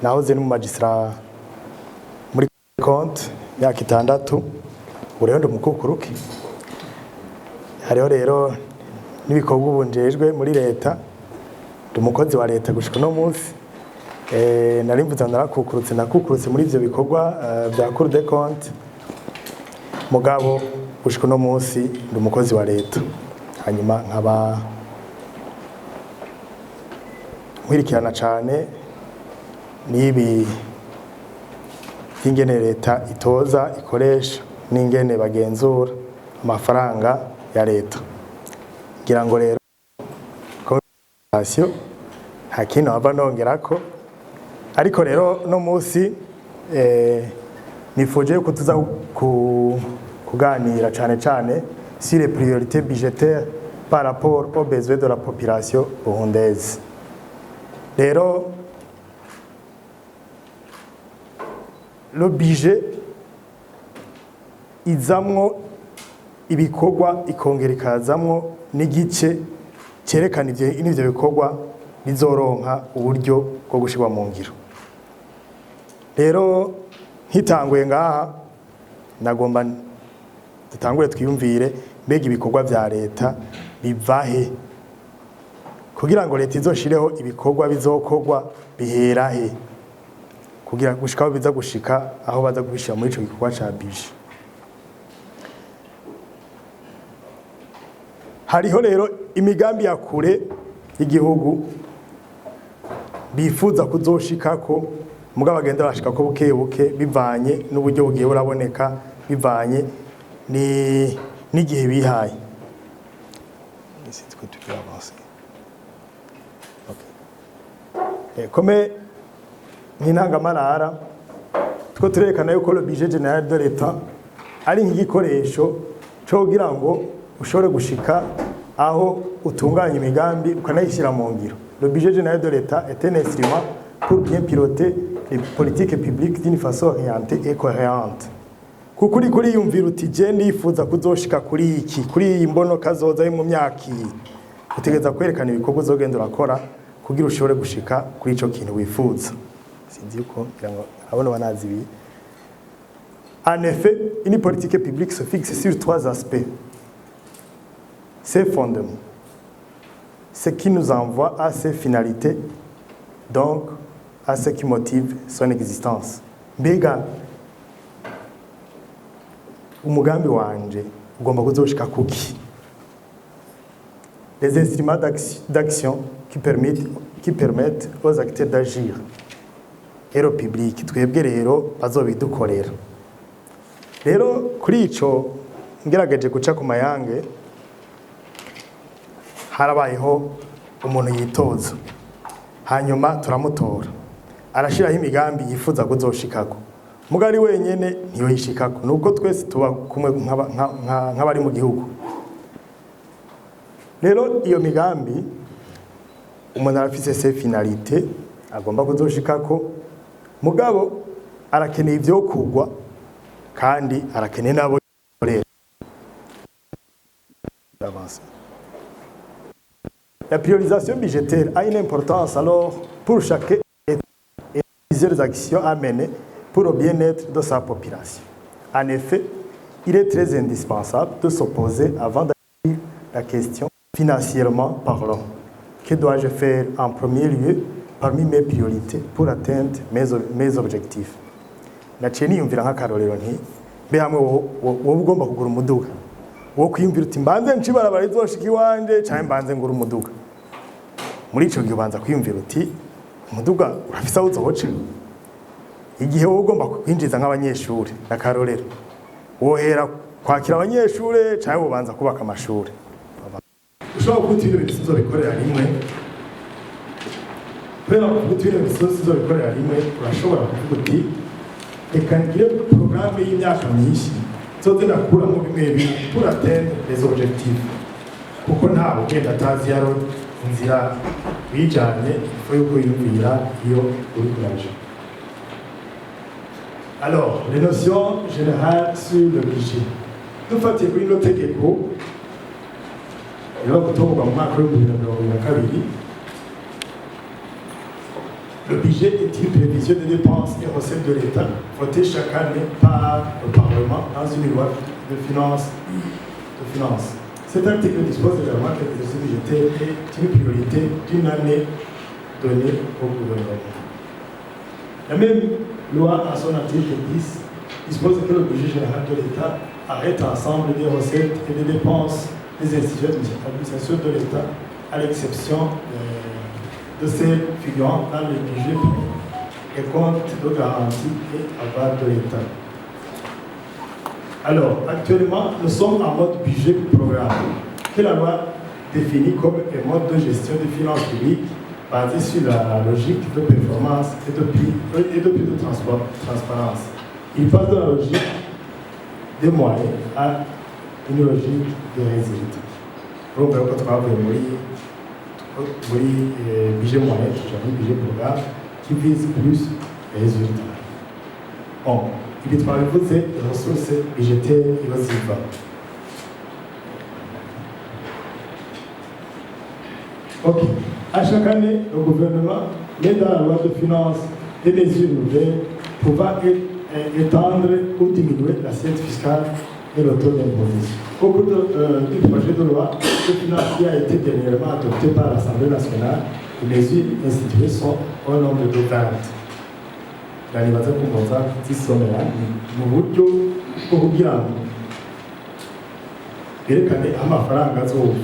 nahoze no mu magistra muri compte myaka 6 ureho ndo mukukuruke hariho rero nibikorwa ubunjejwe muri leta umukozi wa leta gushika no munsi narimvuze nakukurutse muri ivyo bikorwa bya Cour des comptes mugabo gushika no munsi ndi umukozi wa leta hanyuma nkaba nkwirikirana cyane nibi ingene leta itoza ikoresha n'ingene bagenzura amafaranga ya leta ngira ngo rero komisiyo hakino aba nongerako ariko rero no munsi nifuje ko tuza kuganira cyane sur les priorités budgétaires par rapport aux besoins de la population burundaise. Rero le budget izamwo ibikorwa ikongera ikazamwo n'igice cyerekana ivyo bikorwa bizoronka uburyo bwo gushirwa mu ngiro. Rero nkitanguye ngaha nagomba dutangure twiyumvire mbega ibikorwa vya leta bivahe kugira ngo leta izoshireho ibikorwa bizokorwa bihera he kugira gushikaho biza gushika aho baza kubishira muri ico gikorwa ca budget. Hariho rero imigambi ya kure y'igihugu bifuza kuzoshikako mugabo bagenda bashikako buke bivanye n'uburyo bugiye buraboneka bivanye n'igihe bihaye. Comme nk'intangamarara two turerekana yuko le budget général de l'État ari nk'igikoresho cyo kugira ngo ushobore gushika aho utunganya imigambi ukanayishyira mu ngiro. Le budget général de l'État est un instrument pour bien piloter les politiques publiques d'une façon orientée et cohérente. Kukuri kuri yumvira uti je ndifuza kuzoshika kuri iki kuri imbono kazoza mu myaka utegeza kwerekana ibikorwa uzogenda urakora kugira ushobore gushika kuri ico kintu wifuza. Sinzi uko ngo abone banazi bi. En effet, une politique publique se fixe sur 3 aspects. Ses fondements, ce qui nous envoie à ses finalités, donc à ce qui motive son existence. Mbega umugambi wanje ugomba kuzoshika kuki? Les instruments d'action qui permettent aux acteurs d'agir. Ero public twebwe rero bazobidukorera. Rero kuri ico ngerageje guca ku mayange harabayeho umuntu yitoza hanyuma turamutora arashiraho imigambi yifuza kuzoshikako mugari wenyene ntiyo yishikako nubwo twese tuba kumwe nk'abari mu gihugu. Rero iyo migambi umuntu arafise ses finalités agomba kuzoshikako mugabo arakeneye ivyo kugwa kandi arakeneye nabo korera. La priorisation budgétaire a une importance alors pour chaque État et plusieurs actions à mener pour le bien-être de sa population. En effet, il est très indispensable de se poser avant d'accueillir la question financièrement parlant. Que dois-je faire en premier lieu parmi mes priorités pour atteindre mes objectifs? Naciye niyumvira nk'akarorero nti mbe hamwe wowe ugomba kugura umuduga wo kwiyumvira uti mbanze nshibara izoshika iwanje cyangwa mbanze ngura umuduga. Muri ico gihe ubanza kwiyumvira uti umuduga urafisa uzohoce igihe wowe ugomba kwinjiza nk'abanyeshuri n'akarorero wohera kwakira abanyeshuri cyangwa ubanza kubaka amashuri. Ushobora gutira ibisubizo bikorera rimwe kubera ko gutira ibisubizo bikorera rimwe urashobora kuvuga uti reka ngire programme y'imyaka myinshi zoze nakuramo bimwe pour atteindre les objectifs kuko nta ugenda atazi yaro inzira bijanye ifu yuko yumvira iyo uri kuraje. Alors, les notions générales sur le budget. Dufatiye kuri no tegeko rero gutorwa mu mwaka wa 2022 Le budget est une prévision des dépenses et recettes de l'État votée chaque année par le Parlement dans une loi de finances. Cet article dispose également que l'exercice budgétaire est une priorité d'une année donnée au gouvernement. La même loi, en son article 10, dispose que le budget général de l'État arrête l'ensemble des recettes et des dépenses des institutions d'administration de l'État, à l'exception de celles figurant dans le budget et comptes de garantie et aval de l'État. Alors, actuellement, nous sommes en mode budget programme, que la loi définit comme un mode de gestion des finances publiques basé sur la logique de performance et de plus de transparence. Il passe de la logique des moyens à une logique de résultats. Donc, quand on va budget moyen, budget programme, qui vise plus les résultats. Bon, il est travaillé pour ces ressources budgétaires et aussi bas. Ok. À chaque année, le gouvernement met dans la loi de finances des mesures nouvelles pouvant étendre ou diminuer l'assiette fiscale et le taux d'imposition. Au cours du projet de loi de finances qui a été dernièrement adopté par l'Assemblée nationale, les mesures instituées sont au nombre de 20. Nanibaza kumbaza zisomera mu buryo bwo kugira ngo berekane amafaranga azova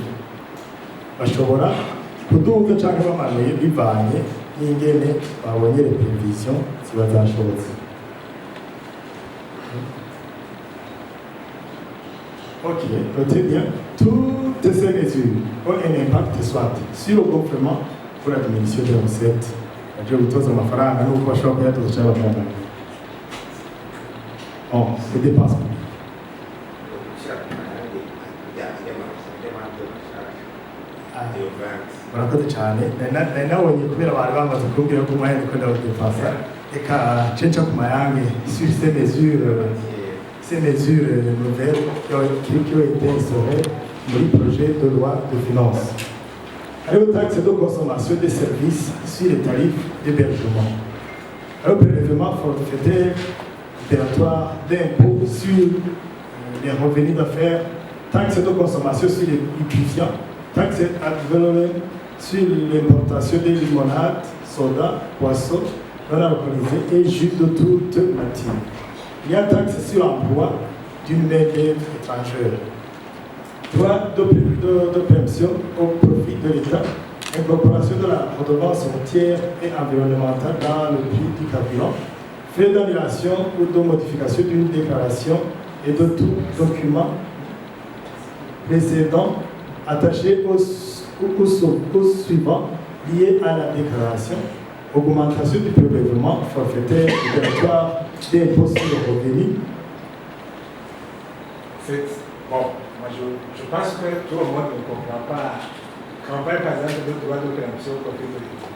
bashobora kuduga cyangwa bamanuye bivanye n'ingene babonye revision ziba zashobotse. Ok, notez bien, toutes ces mesures ont un impact soit sur le gonflement pour la diminution des recettes. Je vous pose ma faranga, nous pouvons choisir tout ça. Bon, c'est dépenses. Murakoze cyane nabonye kubera bari bamaze kumbwira ko umwanya dukunda kudefasa reka cenca ku mayange sur ces mesures nouvelles qui ont été instaurées dans le projet de loi de finances. Alors, taxe de consommation des services sur les tarifs d'hébergement. Alors, prélèvement forfaitaire opératoire d'impôt sur les revenus d'affaires, taxe de consommation sur les étudiants, taxe ad valorem sur l'importation des limonades, sodas, poissons non alcoolisés et jus de toute nature. Il y a taxe sur l'emploi d'une main-d'œuvre étrangère. Droit de préemption au profit de l'État, incorporation de la redevance routière et environnementale dans le prix du carburant, frais d'annulation ou de modification d'une déclaration et de tout document précédent attaché au suivant lié à la déclaration, augmentation du prélèvement forfaitaire opératoire d'impôt sur le revenu. Bon, moi je pense que tout le monde ne comprend pas. Quand on parle par exemple de droit de préemption au profit de l'État,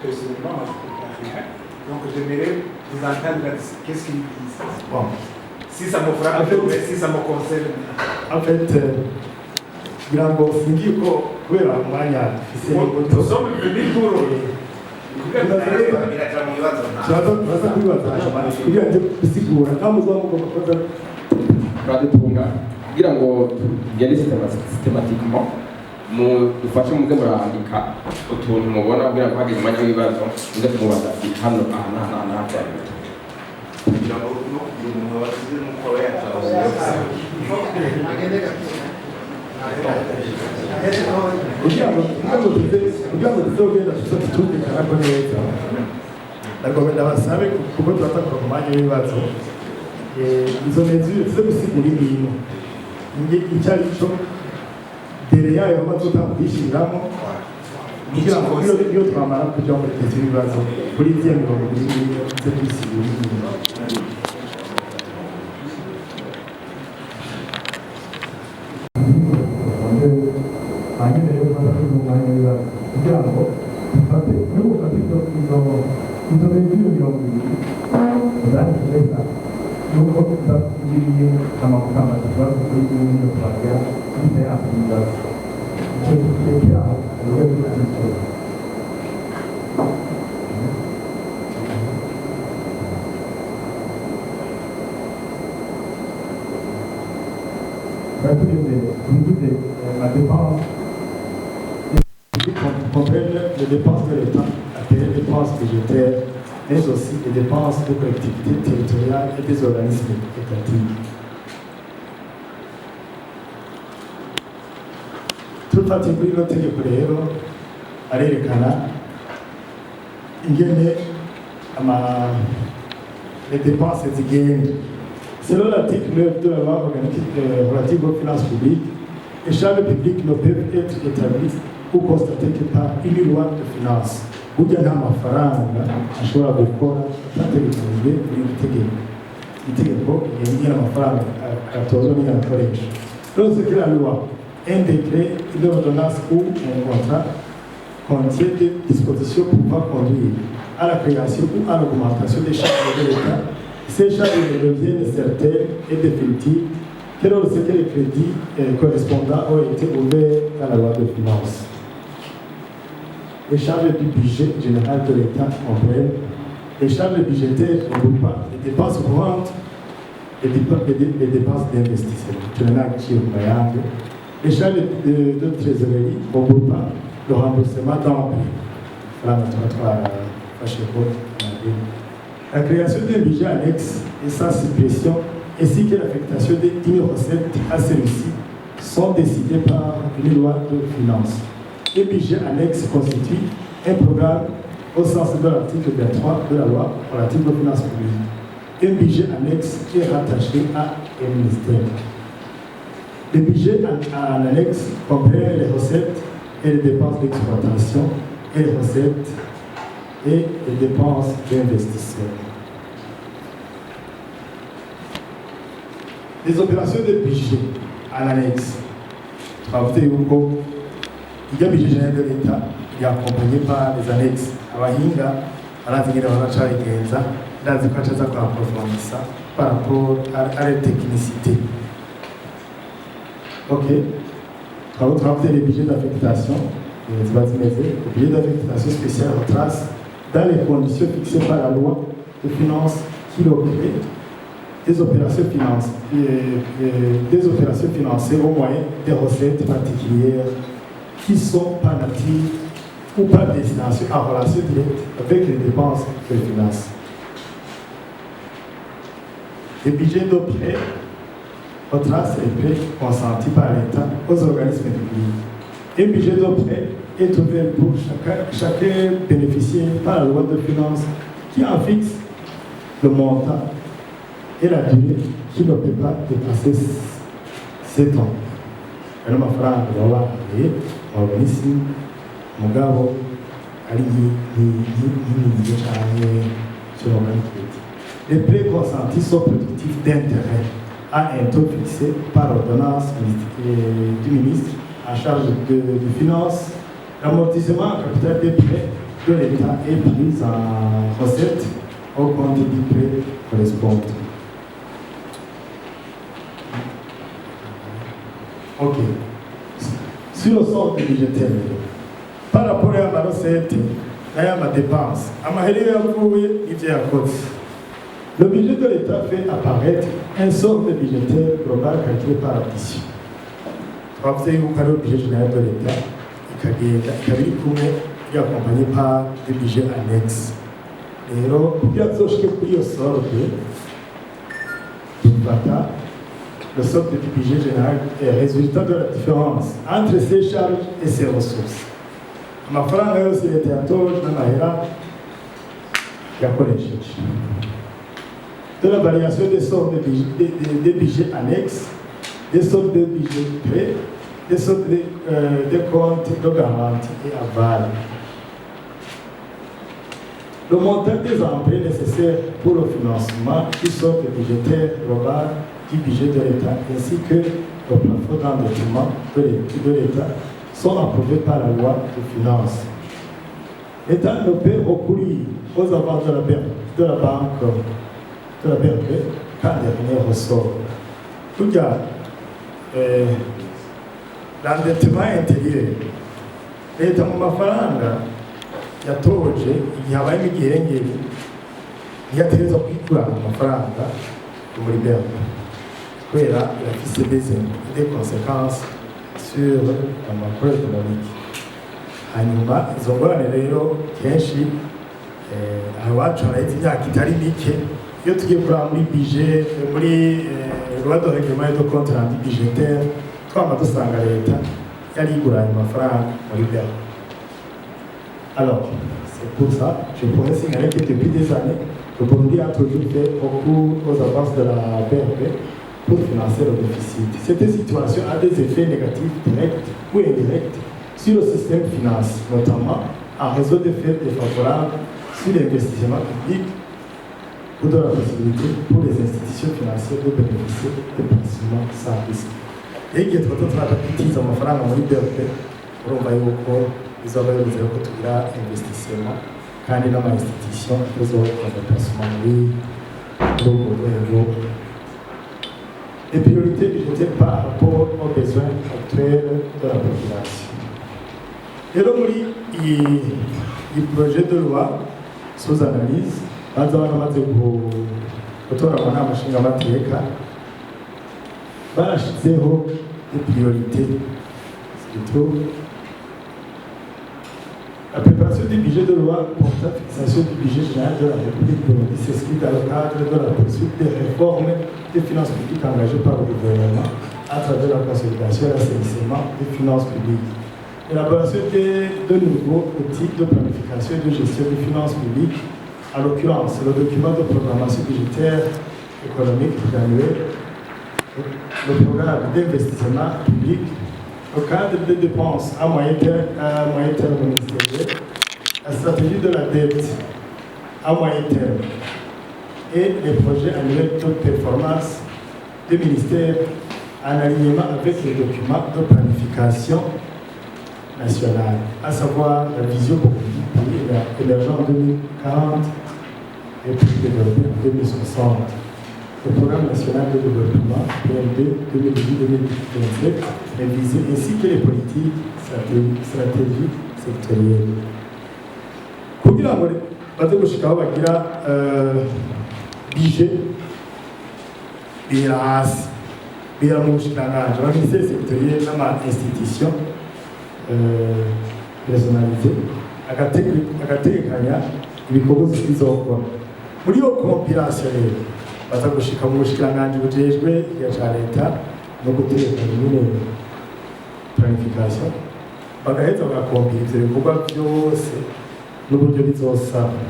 personnellement, moi je ne comprends rien. Donc j'aimerais vous entendre qu'est-ce qu'ils disent. Bon. Si ça me frappe, si ça me concerne. En fait, Grango, c'est kubera umwanya nous sommes venus pour turaza kubibaza kugira ngo gusigura nta muzaba mugomba kuza turadutunga kugira ngo tugende systematiquement dufashe muze murandika utuntu mubona kugira ngo hageze umwanya w'ibibazo muze kumubaza hano aha kugira ngo umuntu wasize n'uko kugira ngo tuzogenda tutumvikana ko neza ndagomba basabe kuko turatanga ku mwanya w'ibibazo izo mesure tuze gusigura ibintu icyo ari cyo mbere yayo amaze utambwishyiramo kugira ngo iyo twamara kujya muri tete ibibazo kuri bya mirongo irindwi tuze kwisigura ibintu. hanyuma rero ufata umwanya w'ibibazo kugira ngo ufate niba ufata izo mesure mirongo ibiri uzandike neza nuko udakugiriye amafaranga ikibazo kuri bimwe byo twagira bite asigaza icyo gihe cyaho urwego rw'icyo la dépense comprennent les dépenses de l'État, les dépenses budgétaires, mais aussi les dépenses de collectivités territoriales et des organismes étatiques. Tufatiye kuri ino tegeko rero arerekana ingene les dépenses zigenda. Selon l'article 9 de la loi organique relative aux finances publiques, les charges publiques ne peuvent être établies ou constatées que par une loi de finances. Burya nta mafaranga ashobora gukora atategekanijwe muri iri tegeko. Itegeko rigenga amafaranga atozwa n'abakoresha. Lorsque la loi, un décret, une ordonnance ou un contrat contient des dispositions pouvant conduire à la création ou à l'augmentation des charges de l'État, ces charges deviennent certaines et définitives que lorsque les crédits correspondants ont été ouverts dans la loi de finances. Les charges du budget général de l'État comprennent les charges budgétaires regroupant les dépenses courantes et les dépenses d'investissement. Les charges de trésorerie regroupant le remboursement d'emprunt. La création d'un budget annexe et sa suppression, ainsi que l'affectation d'une recette à celui-ci, sont décidées par une loi de finances. Le budget annexe constitue un programme au sens de l'article 23 de la loi relative aux finances publiques. Un budget annexe est rattaché à un ministère. Le budget en annexe comprend les recettes et les dépenses d'exploitation et les recettes et les dépenses d'investissement. Les opérations de budget en annexe. Il y a un budget général de l'État qui est accompagné par les annexes. Abahinga barazigira baracabigenza ndazi ko acaza kwapprofondisa par rapport à la technicité. Ok. Quand vous travaillez les budgets d'affectation, les budgets d'affectation spéciale retrace dans les conditions fixées par la loi de finances qui l'occupe des opérations financées au moyen des recettes particulières qui sont par nature ou par destination en relation directe avec les dépenses de finances. Les budgets de prêt retrace les prêts consentis par l'État aux organismes publics. Un budget de prêt est ouvert pour chacun bénéficiaire par la loi de finances qui en fixe le montant et la durée qui ne peut pas dépasser 7 ans. Alors, ma frère, on va aller organisme, mon gars, les prêts consentis sont productifs d'intérêt à un taux fixé par ordonnance du ministre en charge de finances. L'amortissement en capital des prêts de l'État est pris en recette au compte du prêt correspondant. Ok. Sur le solde budgétaire, par rapport à la recette et à la dépense, le budget de l'État fait apparaître un solde budgétaire global calculé par addition. Vous savez que le budget général de l'État est accompagné par des budgets annexes. Et alors, pour bien sûr, je vais solde, le solde du budget général est résultat de la différence entre ses charges et ses ressources. Ma frère, c'est le théâtre, de la variation des soldes des budgets annexes, des soldes de budget prêt, des soldes de comptes de garantie et aval. Le montant des emprunts nécessaires pour le financement du solde budgétaire global du budget de l'État ainsi que le plafond d'endettement de l'État sont approuvés par la loi de finances. L'État ne peut recourir aux avances de la banque quand dernier ressort. Tout cas, l'endettement intérieur. L'État mu mafaranga yatoje igihe habaye imigirengeri ntiyategerezwa kwikura amafaranga muri banki. kubera irafise des conséquences sur amakuru économique. Hanyuma izo ngorane rero kenshi aho iwacu haraheze imyaka itari mike, iyo tugiye kuraba muri budget muri loi de règlement et de compte rendu budgétaire twama dusanga leta yari iguranye amafaranga muri BERP. Alors, c'est pour ça, je pourrais signaler que depuis des années, le Burundi a toujours fait beaucoup aux avances de la BRP pour financer le déficit. Cette situation a des effets négatifs directs ou indirects sur le système financier, notamment en réseau d'effets défavorables sur l'investissement public ou de la possibilité pour les institutions financières de bénéficier de placements sans risque. Et il y a trop de travail qui utilisent mon frère dans le BRP pour envoyer au corps. Ils ont réalisé que tout là investissement quand il y a une institution ils ont un déplacement oui les priorités budgétaires par rapport aux besoins actuels de la population. Et donc il projet de loi sous analyse baza baramaze gutora mu nama nshingamateka barashizeho des priorités surtout la préparation du budget de loi portant fixation du budget général de la République Burundi s'inscrit dans le cadre de la poursuite des réformes des finances publiques engagées par le gouvernement à travers la consolidation et l'assainissement des finances publiques. L'élaboration de nouveaux outils de planification et de gestion des finances publiques, en l'occurrence le document de programmation budgétaire économique pluriannuel, le programme d'investissement public, le cadre de dépenses à moyen terme ministériel, la stratégie de la dette à moyen terme et les projets annuels de performance des ministères en alignement avec les documents de planification nationale, à savoir la vision pour émergent en 2040 et puis développé en 2060. Le programme national de développement PND 2018-2027 révisé ainsi que les politiques stratégiques sectorielles. Kugira ngo baze gushikaho bagira budget bihera hasi bihera mu bushikiranganji abaminisiteri sectoriel n'ama-institution personnalisé agategekanya ibikorwa bizokora muri iyo compilation rero baza gushika mu bushikiranganji bujejwe ya ca leta no gutegekanya nyine planification bagaheza bagakompira ivyo bikorwa byose n'uburyo bizosaba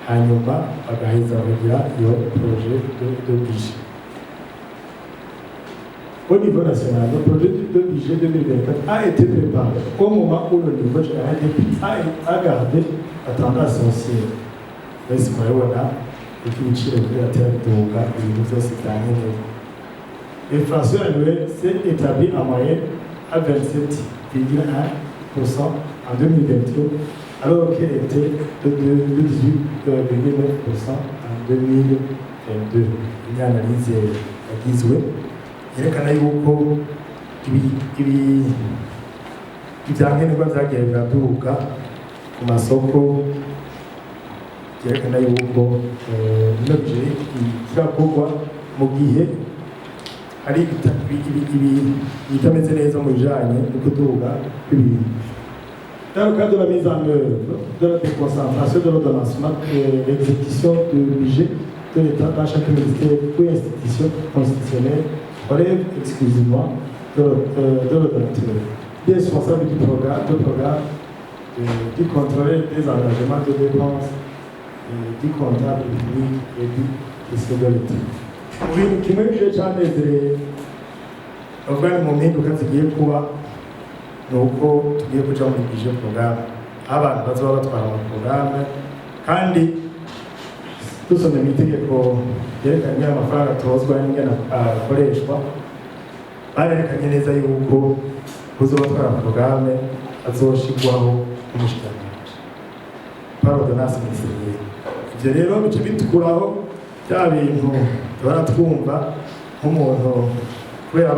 hanyuma bagaheza bagira iyo projet de budget. Au niveau national, le projet de budget 2024 a été préparé au moment où le niveau général des prix a gardé la tendance haussière. Mais ce qu'on a ibiciro biratera biduga ibintu byose byankenewe. L'inflation annuelle s'est établie en moyenne à 27,1% en 2023, alors qu'elle était de 18,9% en 2022. Une analyse yagizwe yerekana yuko ibyankenerwa byagiye biraduga ku masoko, yerekana yuko ino bije kirakorwa mu gihe hari ibitameze neza mu bijanye no kuduga kw'ibintu. Dans le cadre de la mise en œuvre de la déconcentration de l'ordonnancement et l'exécution du budget de l'État dans chaque ministère ou institution constitutionnelle relève exclusivement de l'ordonnateur. Il est responsable du programme, du contrôle des engagements de dépenses, du comptable public et du sécurité. Ibintu kimwe bije cyanezereye bavuga ni mu mpinduka zigiye kuba ni uko tugiye kuja muri budget programme, abantu bazoba batwara amaporogaramu kandi dusomye mu itegeko ryerekanye amafaranga atozwa n'ingana akoreshwa, barerekanye neza yuko uzoba atwara porogaramu azoshirwaho n'umushikiranganji par ordonnance ministérielle. Ivyo rero bice bitukuraho bya bintu duhora twumva nk'umuntu kubera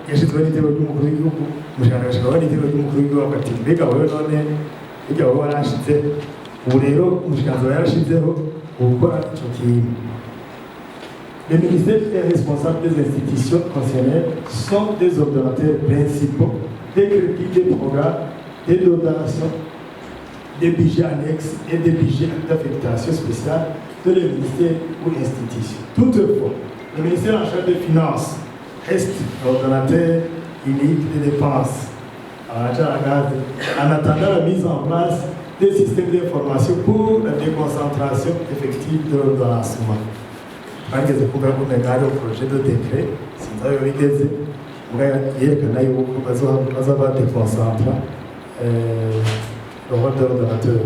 yashizweho n'itego ry'umukuru w'igihugu, umushikiranganji akaba n'itego ry'umukuru w'igihugu avuga ati mbega wowe none burya wowe warashize, ubu rero umushikiranganji aba yarashizeho gukora ico kintu. Le ministère est responsable des institutions concernées, sont des ordonnateurs principaux, des crédits, des programmes, des dotations, des budgets annexes et des budgets d'affectation spéciale de les ministères ou institutions. Toutefois, le ministère en charge des Finances reste l'ordonnateur unique des dépenses en attendant la mise en place des systèmes d'information pour la déconcentration effective de l'ordonnancement. Bageze kuvuga ko ngari projet de décret sinzayo bigeze yerekana yuko bazaba déconcentra le rôle de l'ordonnateur.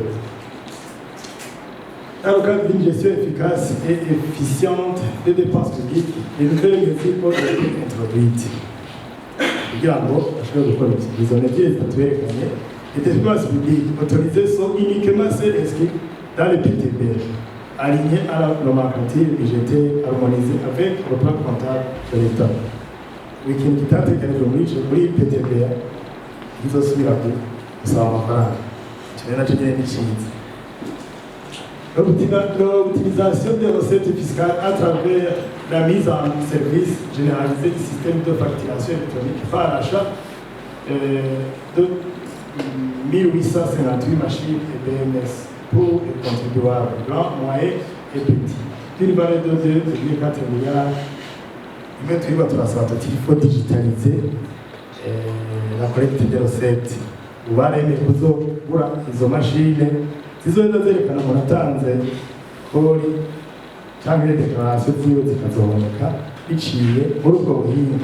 Dans le cadre d'une gestion efficace et efficiente des dépenses publiques, les nouvelles mesures ont été introduites. Kugira ngo bashobore gukora izo métiers zitatuyerekanye, les dépenses publiques autorisées sont uniquement celles inscrites dans le PTB, alignées à la nomenclature budgétaire harmonisée avec le plan comptable de l'État. Ikintu kitateganijwe muri PTB izosubira gusaba amafaranga. Icyo nacyo nyine ni cyiza. L'optimisation des recettes fiscales à travers la mise en service généralisée du système de facturation électronique par l'achat de 1858 machines et BMS pour les contribuables blancs, moyens et petits. D'une valeur de 2,4 milliards. Il faut digitaliser la collecte des recettes. Ubaremeye kuzogura izo mashine zizoza zerekana umuntu atanze kori cyangwa deklaration ziwe zikazoboneka biciye muri ubwo buhinga.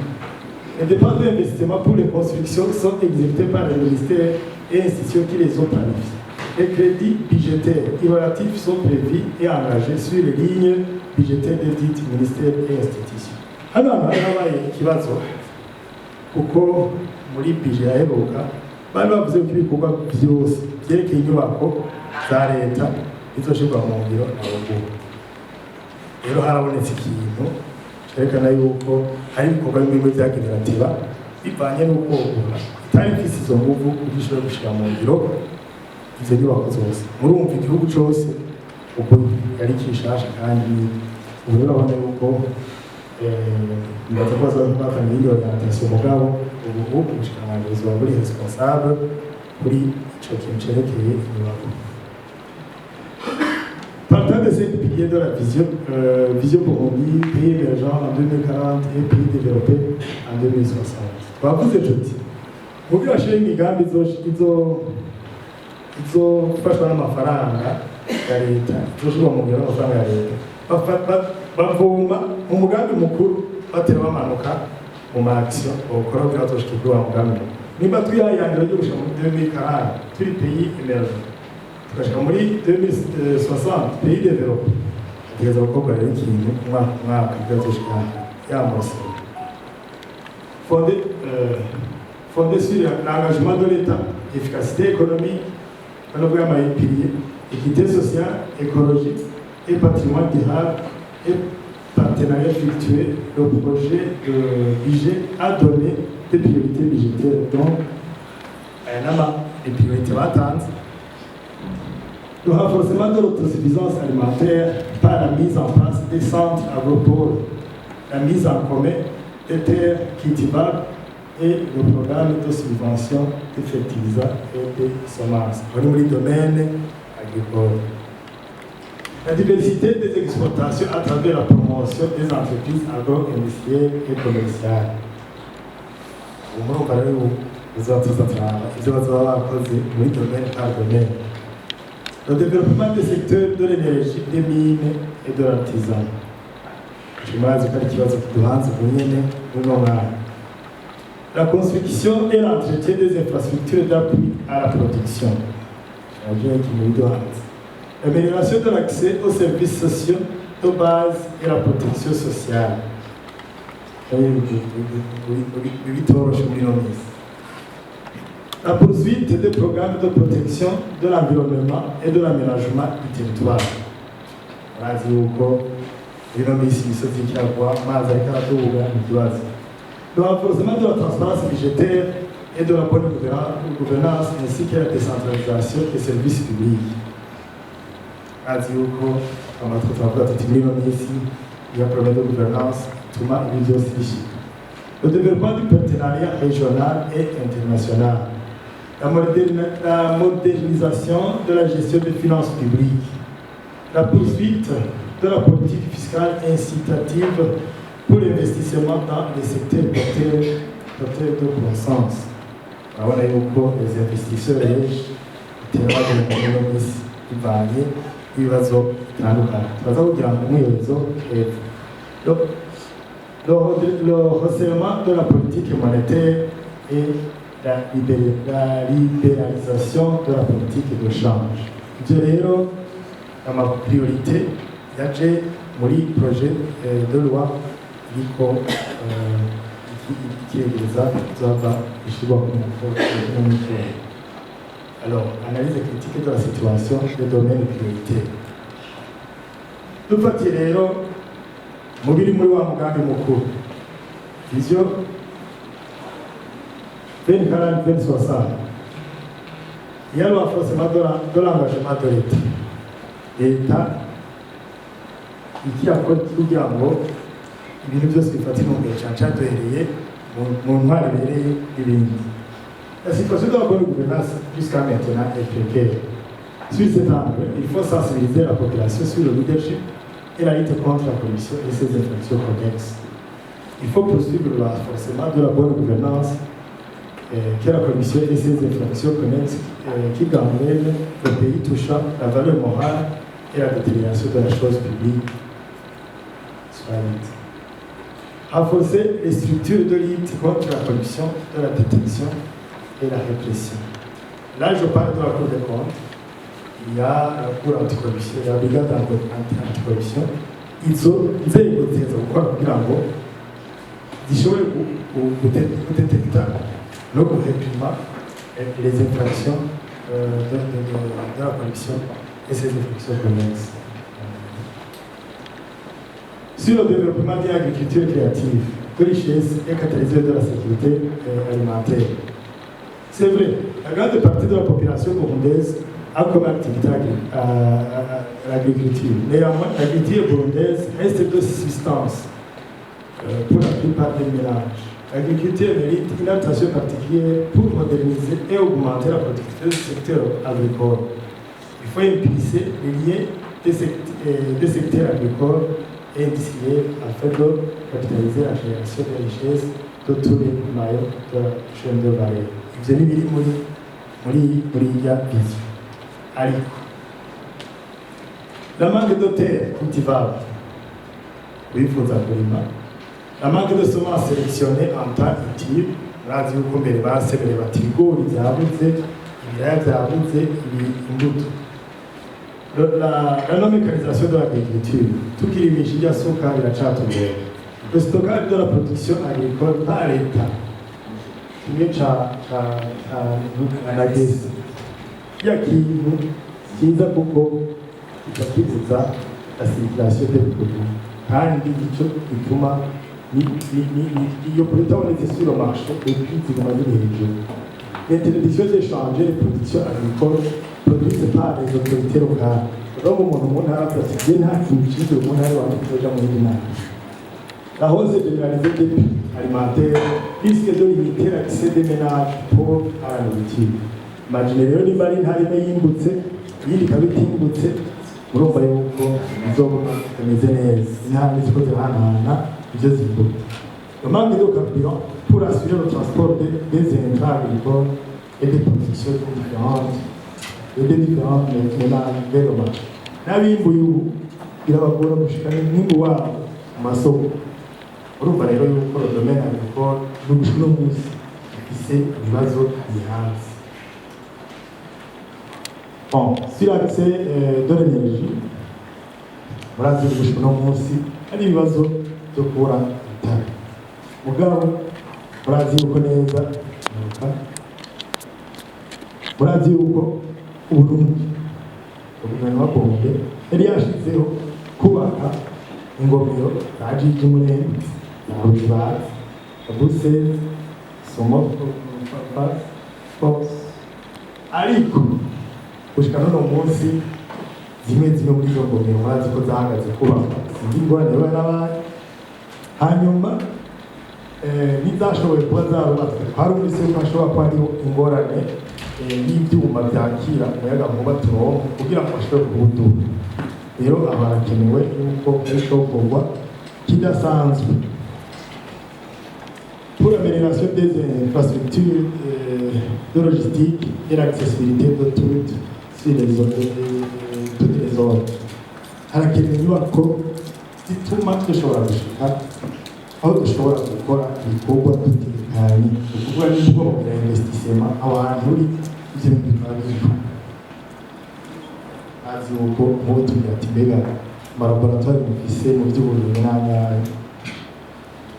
Les dépenses d'investissement pour les constructions sont exécutées par le ministère et institutions qui les ont planifiées. Les crédits budgétaires relatifs sont prévus et engagés sur les lignes budgétaires des dits ministères et institutions. Hano habaye ikibazo kuko muri budget yaheruka bari bavuze ko ibikorwa byose byerekeye inyubako za leta bizoshirwa mu ngiro n'abaguzi. Rero harabonetse ikintu cyerekana yuko hari ibikorwa bimwe byagenera atiba bivanye n'uko itari ifise izo nguvu gishobora gushira mu ngiro izo nyubako zose. Murumva igihugu cyose uko yari kishasha kandi ubu rero urabona yuko ndaza kubaza batanga iyo orientation mugabo ubu ubushikanganje buba buri responsable kuri ico kintu cerekeye inyubako. Partant de cette pilier de la vision Burundi, pays émergent en 2040 et pays développé en 2060. Twavuze tuti mubi bashire imigambi izofashwa n'amafaranga ya leta izoshirwa mu ngiro n'amafaranga ya leta bavoma umugambi mukuru batera bamanuka mu maaction bakora kugira batoshikirwe wa mugambi. Nimba twihayangira ryo gushika muri 2040 turi pays émergent tukashika muri 2060 pays développé tugeza gukora rero ikintu mwaka batoshika yamose fondé sur l'engagement de l'État, efficacité économique, pilier, équité sociale, écologique et patrimoine durable et partenariat effectué, le projet de budget a donné des priorités budgétaires dont les priorités attentes. Le renforcement de l'autosuffisance alimentaire par la mise en place des centres agropoles, la mise en commun des terres cultivables et le programme de subvention des fertilisants et des semences dans les domaines agricoles. La diversité des exportations à travers la promotion des entreprises agro-industrielles et commerciales. Le développement des secteurs de l'énergie, des mines et de l'artisanat. La construction et l'entretien des infrastructures d'appui à la protection. L'amélioration de l'accès aux services sociaux de base et la protection sociale. La poursuite des programmes de protection de l'environnement et de l'aménagement du territoire. Le renforcement de la transparence budgétaire et de la bonne gouvernance ainsi que la décentralisation des services publics. il y a problème de gouvernance, tout le monde aussi. Le développement du partenariat régional et international, la modernisation de la gestion des finances publiques, la poursuite de la politique fiscale incitative pour l'investissement dans les secteurs porteurs de croissance. Alors, les investisseurs riches, bivanye n'ibibazo bitandukanye turaza kugira ngo umwiherezo hepfo le resserrement de la politique monétaire et la libéralisation de la politique de change. Ibyo rero amapriorité yaje muri projet de loi iriko ikiregereza zava ishyirwa mu mikorere. Alors, analyse critique de la situation des domaines prioritaires. Dufatiye rero mu biri muri wa mugambi mukuru vision 2040-2060 il y a le renforcement de l'engagement de l'État. L'État ikirakora kugira ngo ibintu byose bifatire mu gihe cyaduhereye mu ntwaro ibereye ibindi. La situation de la bonne gouvernance jusqu'à maintenant est précaire. Sur cet angle, il faut sensibiliser la population sur le leadership et la lutte contre la corruption et ses infractions connexes. Il faut poursuivre le renforcement de la bonne gouvernance que la corruption et ses infractions connexes qui gangrènent le pays touchant la valeur morale et la détérioration de la chose publique. Renforcer les structures de lutte contre la corruption, de la détection et la répression. Là, je parle de la Cour des comptes. Il y a la Cour anticorruption, il y a la Brigade anticorruption. Inzego ziteza gukora kugira ngo zishobore gudetekta no guhepima les infractions de la corruption et ses infractions connexes. Sur le développement de l'agriculture créative, de richesse et catalyseur de la sécurité alimentaire. C'est vrai, la grande partie de la population burundaise a comme activité l'agriculture. Néanmoins, l'agriculture burundaise reste de subsistance pour la plupart des ménages. L'agriculture mérite une attention particulière pour moderniser et augmenter la productivité du secteur agricole. Il faut impulser les liens des secteurs agricoles et industriels afin de capitaliser la création des richesses de tous les maillons de la chaîne de valeur. Ibyo ni biri muri ya vision. Ariko la manque de terre cultivable wifuza kurima, la manque de semences sélectionnées en temps utile, murazi yuko mbere basemere bati ibigori byabuze, ibiraya byabuze, imbuto. La non-mécanisation de l'agriculture, tukirimisha irya suka biracatugora. Le stockage de la production agricole par l'État kimwe anagezi ya kintu kiza kuko kitakibuza la circulation des produits kandi icyo gituma iyo produit abonetse sur le marché et puis ziguma ziri hejuru. L'interdiction d'échanger les productions agricoles produites par les autorités locales. Donc umuntu mu ntara ati nta kintu kiri mu ntara wa kuzoja mu ntara. La hausse généralisée des prix alimentaires risque de limiter l'accès des ménages pauvres à la nourriture. Imaginez rero nimba ari intara imwe yimbutse iyindi ikaba itimbutse urumva yuko izoba imeze neza intara ziko zirahanahana ibyo zimbuta. Le manque de carburant pour assurer le transport des intrants agricoles et des productions différentes et des différents ménages vers le marché. N'abimbuye ubu birabagora gushikana n'imbu wabo mu masoko. Urumva rero yuko le domaine agricole n'uno munsi ifise ibibazo bihanze. Bon, sur l'accès de l'énergie, murazi gushika uno munsi hari ibibazo byo kubura itara. Mugabo murazi yuko neza murazi yuko Uburundi guverinoma Bonde yari yashizeho kubaka ingomero za Jiji Murembe na Ruzibazi Busesi Somo Fox ariko gushika n'uno munsi zimwe muri izo ngomero murazi ko zahagaze kubakwa zindi ingorane n'abandi hanyuma n'izashoboye kuba zarubatswe twarumvise ko hashobora kuba hariho ingorane y'ibyuma byakira umuyagankuba turonka kugira ngo bashobore kuwuduha rero aba harakenewe yuko bishoborwa kidasanzwe pour l'amélioration des infrastructures de logistique et l'accessibilité de toutes les zones harakenewe inyubako zituma dushobora gushika aho dushobora gukora ibikorwa dutekanye ukuvuga n'ubwo mu bya investisema abantu uri ivyo bintu azi uko nk'ubu tugira ati mbega amalaboratoire mufise mu by'uburimyi n'angahe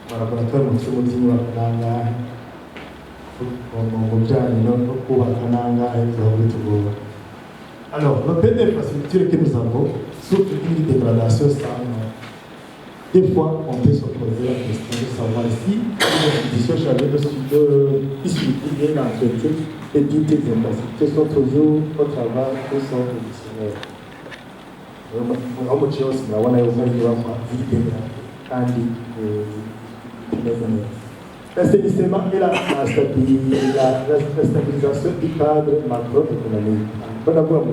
amalaboratoire mufise mu by'inyubako n'angahe mu bijanye no kubaka n'angahe byaba bitugora. Alors, le peu d'infrastructures que nous avons souffre d'une dégradation sans nom. Des fois, on peut se poser la question de savoir si les institutions chargées de suivre l'entretien et dites infrastructures sont toujours au travail ou sont additionnelles. Aho muciye hose murabona yuko ari inyubakwa zirigenera kandi zimeze neza. L'assainissement et la stabilisation du cadre macroéconomique. D'abord,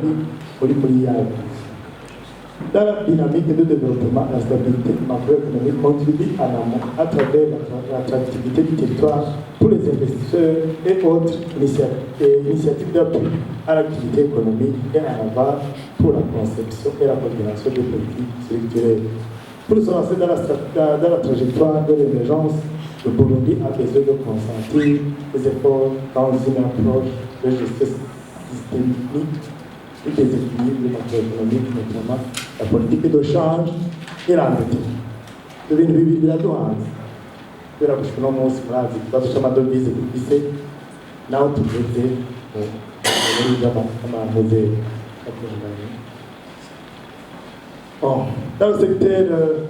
dans la dynamique de développement, la stabilité macroéconomique contribue en amont à travers l'attractivité du territoire pour les investisseurs et autres initiatives d'appui à l'activité économique et en aval pour la conception et la coordination des politiques structurelles. Pour se lancer dans la trajectoire de l'émergence, le Burundi a besoin de concentrer les efforts dans une approche de gestion systémique et des équilibres macroéconomiques, notamment la politique de change et l'entretien. Le bintu bibiri biraduhanze kubera gushika uno munsi murazi ikibazo c'amadovize dufise naho tugeze muri by'amahozeri. Bon, dans le secteur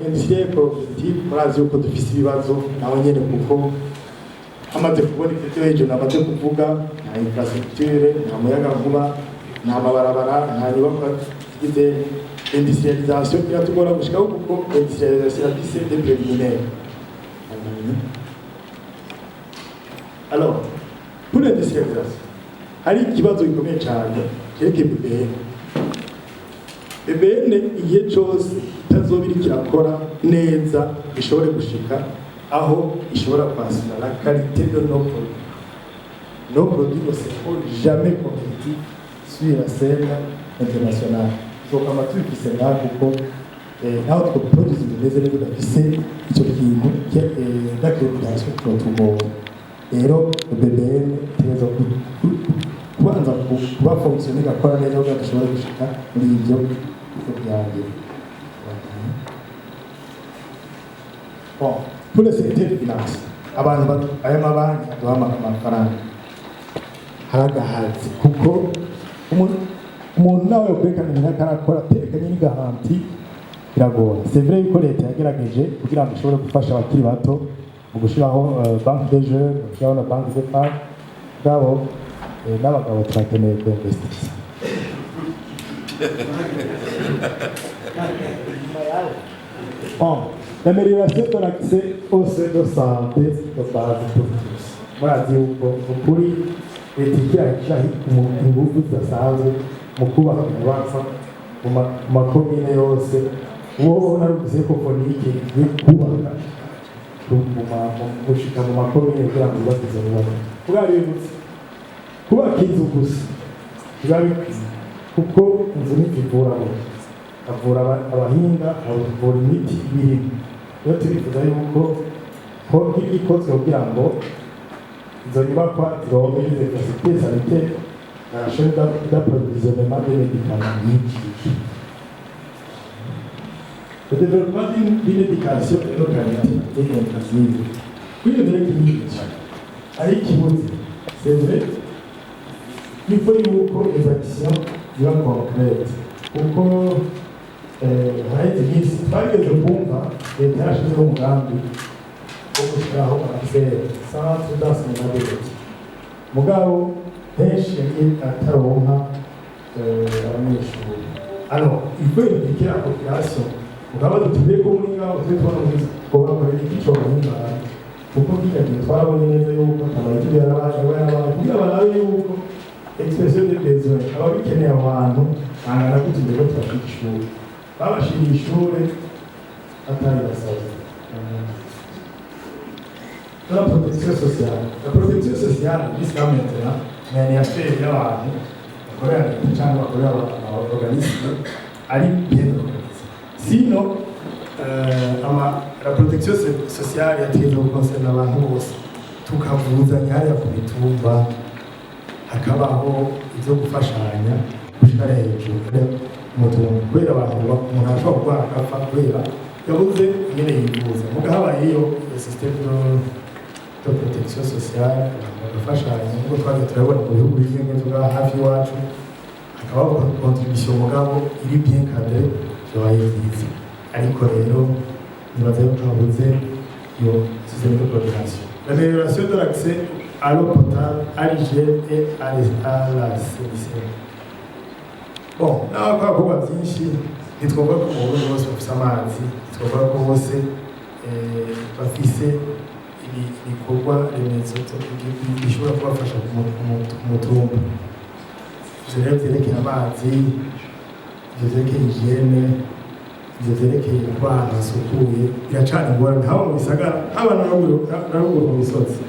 industriel productif, murazi yuko dufise ibibazo naho nyene kuko amaze kubona ivyo hejuru namaze kuvuga nta infrastructure nta muyagankuba nta mabarabara nta nyubakwa zigize industrialisation iratugora gushikaho kuko industrialisation irafise des préliminaires. Alors, pour l'industrialisation hari ikibazo gikomeye cyane cyerekeye BBN igihe cyose itazoba iriko irakora neza ishobore gushika aho ishobora kwasura la qualité de nos produits. Nos produits ne seront jamais compétitifs sur la scène internationale. Donc amatwi bifise ngaho kuko naho two produits bimeze neza udafise icyo kintu d'accréditation cyotugora. Rero BBN itegerezwa kubanza kuba fonctionner igakora neza kugira ngo ishobore gushika muri ibyo byanjye. Bon, pour le secteur finance, abantu aya mabanki aduha amafaranga haragahazi kuko umuntu nawe kwerekana imyaka arakora aterekanye n'igaranti biragora. C'est vrai yuko leta yagerageje kugira ngo ishobore gufasha abakiri bato mu gushyiraho banki de jeunes, gushyiraho na banki de femme bwabo n'abagabo turakeneye kwinvestir. Bon, l'amélioration de l'accès aux soins de santé de base pour tous. Murazi yuko ukuri leta igira ingufu zidasanzwe mu kubaka ibibanza mu makomine yose. Uwo naruvuze ko fonike igiye kubaka gushika mu makomine kugira ngo yubatse izo nyubako. Bwaributse kubaka inzu gusa biba bikwiye kuko inzu ntivura bose, avura abahinga, avura imiti ibiri. Rero turifuza yuko ho ikozwe kugira ngo izo nyubakwa zironke des capacités sanitaires na chaîne d'approvisionnement des médicaments nyinshi. Le développement d'une éducation de localité est inclusive. Oui, le direct ari ikibuze. C'est vrai. Il faut yuko les actions ziba concrètes. Kuko haheze iminsi twageze kumva leta yarashizeho umugambi wo gushyiraho amafere centre d'enseignement des métiers. Mugabo henshi yagiye ataronka abanyeshuri. Alors, il faut impliquer la population. Mugabo dutuye ko muri ngaho twitwara kuba muri ico bahinga kuko bigagiye twarabonye neza yuko abagiye yarabaje kugira barabe yuko expression de besoin ababikeneye abantu bangana gutinde ko twafite ishuri babashiriye ishuri atari basaza. La protection sociale. La protection sociale, jusqu'à maintenant, mais il y a fait y'abantu bakorera leta cyangwa bakorera organisme ari bien organisé. Sinon, la protection sociale yategerezwa gukonserna abantu bose tukavuzanya hariya ku mitumba hakabaho ibyo gufashanya gushikara hejuru mutuntu kubera abantu umuntu ashobora kurwara agapfa kubera yabuze ingene yivuza muga habayeyo système de protection sociale bagafashanya nk'uko twagiye turabona mu bihugu bimwe tuba hafi iwacu hakabaho contribution mugabo iri bien cadré byabaye byiza ariko rero nibaza yuko habuze iyo système de coordination. L'amélioration de l'accès à l'eau potable, à l'hygiène et à l'assainissement. Bon, naho twavuga byinshi nitwovuga ko mu Burundi bose bafise amazi, nitwovuga ko bose bafise ibikorwa remezo bishobora kubafasha ku mutumba. Ivyo rero vyerekeye amazi, ivyo vyerekeye hygiene, ivyo vyerekeye indwara zisukuye biracana ingorane haba mu bisagara haba na ruguru mu misozi.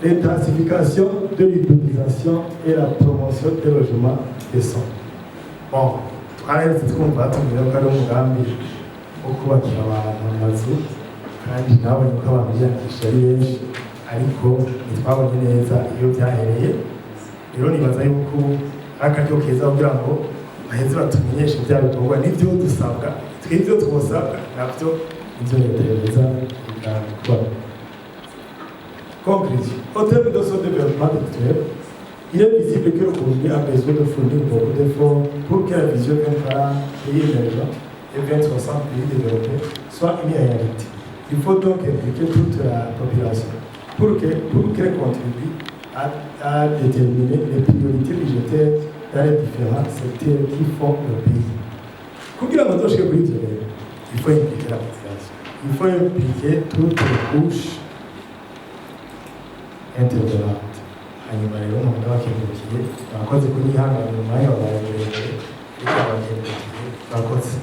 L'intensification de l'urbanisation et la promotion des logements décents. Bon, twarahise twumva tumira ko ari umugambi wo kubakira abantu amazu kandi nabonye ko abantu biyandikisha ari benshi ariko ntitwabonye neza iyo byahereye. Rero nibaza yuko ari akaryo keza kugira ngo baheze batumenyeshe bya bikorwa n'ibyo dusabwa twebwe twosabwa nabyo ibyo leta yemeza gukora. Conclusion. Au terme de son développement actuel, il est visible que le Burundi a besoin de fournir beaucoup d'efforts pour que la vision 2040 pays émergents et 2060 pays développés soit une réalité. Il faut donc impliquer toute la population pour qu'elle contribue à déterminer les priorités budgétaires dans les différents secteurs qui font le pays. Il faut impliquer la population. Il faut impliquer toutes les couches intervenante. Hanyuma rero umuntu abakengukiye bakoze kuri hano nyuma y'abagenzi bakoze